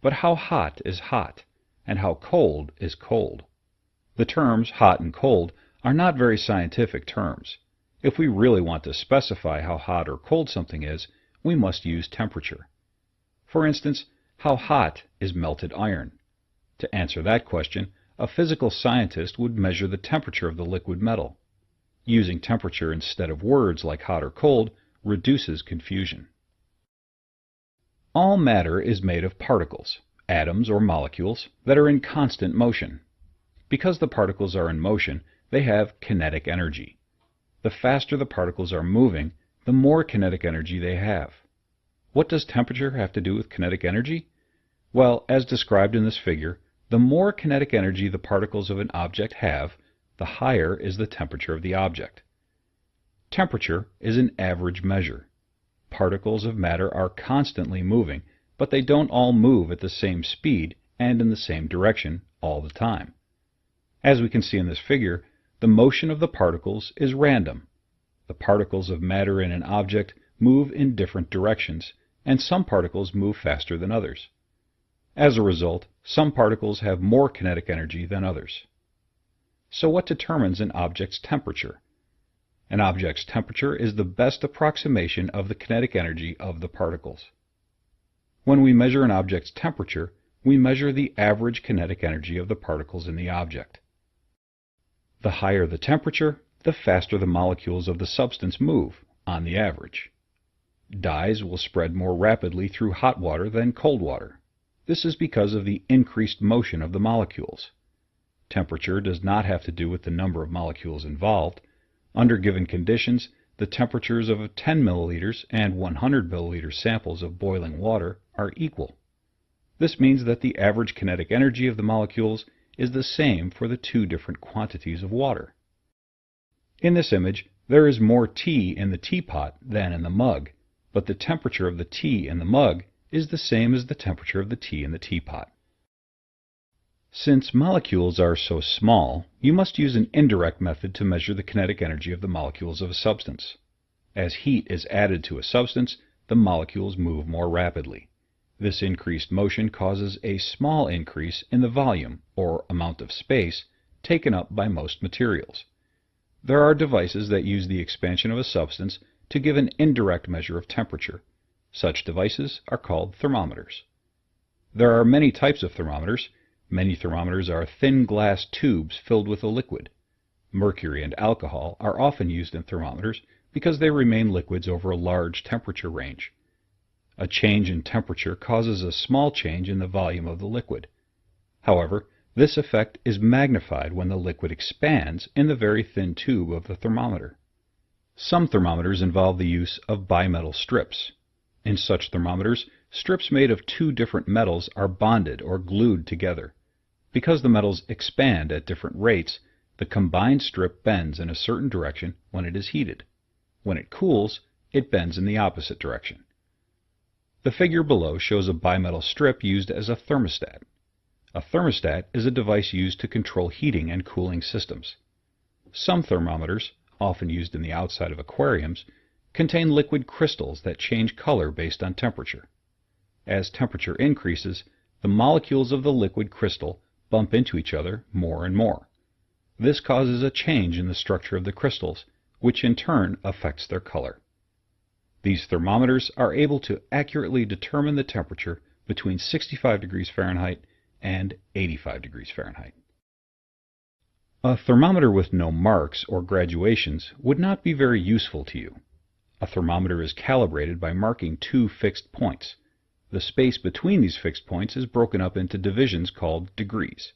but how hot is hot, and how cold is cold. The terms hot and cold are not very scientific terms. If we really want to specify how hot or cold something is, we must use temperature. For instance, how hot is melted iron? To answer that question, a physical scientist would measure the temperature of the liquid metal. Using temperature instead of words like hot or cold reduces confusion. All matter is made of particles, atoms or molecules, that are in constant motion. Because the particles are in motion, they have kinetic energy. The faster the particles are moving, the more kinetic energy they have. What does temperature have to do with kinetic energy? Well, as described in this figure, the more kinetic energy the particles of an object have, the higher is the temperature of the object. Temperature is an average measure. Particles of matter are constantly moving, but they don't all move at the same speed and in the same direction all the time. As we can see in this figure, the motion of the particles is random. The particles of matter in an object move in different directions, and some particles move faster than others. As a result, some particles have more kinetic energy than others. So what determines an object's temperature? An object's temperature is the best approximation of the kinetic energy of the particles. When we measure an object's temperature, we measure the average kinetic energy of the particles in the object. The higher the temperature, the faster the molecules of the substance move, on the average. Dyes will spread more rapidly through hot water than cold water. This is because of the increased motion of the molecules. Temperature does not have to do with the number of molecules involved. Under given conditions, the temperatures of 10 milliliters and 100 milliliter samples of boiling water are equal. This means that the average kinetic energy of the molecules is the same for the two different quantities of water. In this image, there is more tea in the teapot than in the mug, but the temperature of the tea in the mug is the same as the temperature of the tea in the teapot. Since molecules are so small, you must use an indirect method to measure the kinetic energy of the molecules of a substance. As heat is added to a substance, the molecules move more rapidly. This increased motion causes a small increase in the volume, or amount of space, taken up by most materials. There are devices that use the expansion of a substance to give an indirect measure of temperature. Such devices are called thermometers. There are many types of thermometers. Many thermometers are thin glass tubes filled with a liquid. Mercury and alcohol are often used in thermometers because they remain liquids over a large temperature range. A change in temperature causes a small change in the volume of the liquid. However, this effect is magnified when the liquid expands in the very thin tube of the thermometer. Some thermometers involve the use of bimetal strips. In such thermometers, strips made of two different metals are bonded or glued together. Because the metals expand at different rates, the combined strip bends in a certain direction when it is heated. When it cools, it bends in the opposite direction. The figure below shows a bimetal strip used as a thermostat. A thermostat is a device used to control heating and cooling systems. Some thermometers, often used in the outside of aquariums, contain liquid crystals that change color based on temperature. As temperature increases, the molecules of the liquid crystal bump into each other more and more. This causes a change in the structure of the crystals, which in turn affects their color. These thermometers are able to accurately determine the temperature between 65 degrees Fahrenheit and 85 degrees Fahrenheit. A thermometer with no marks or graduations would not be very useful to you. A thermometer is calibrated by marking two fixed points. The space between these fixed points is broken up into divisions called degrees.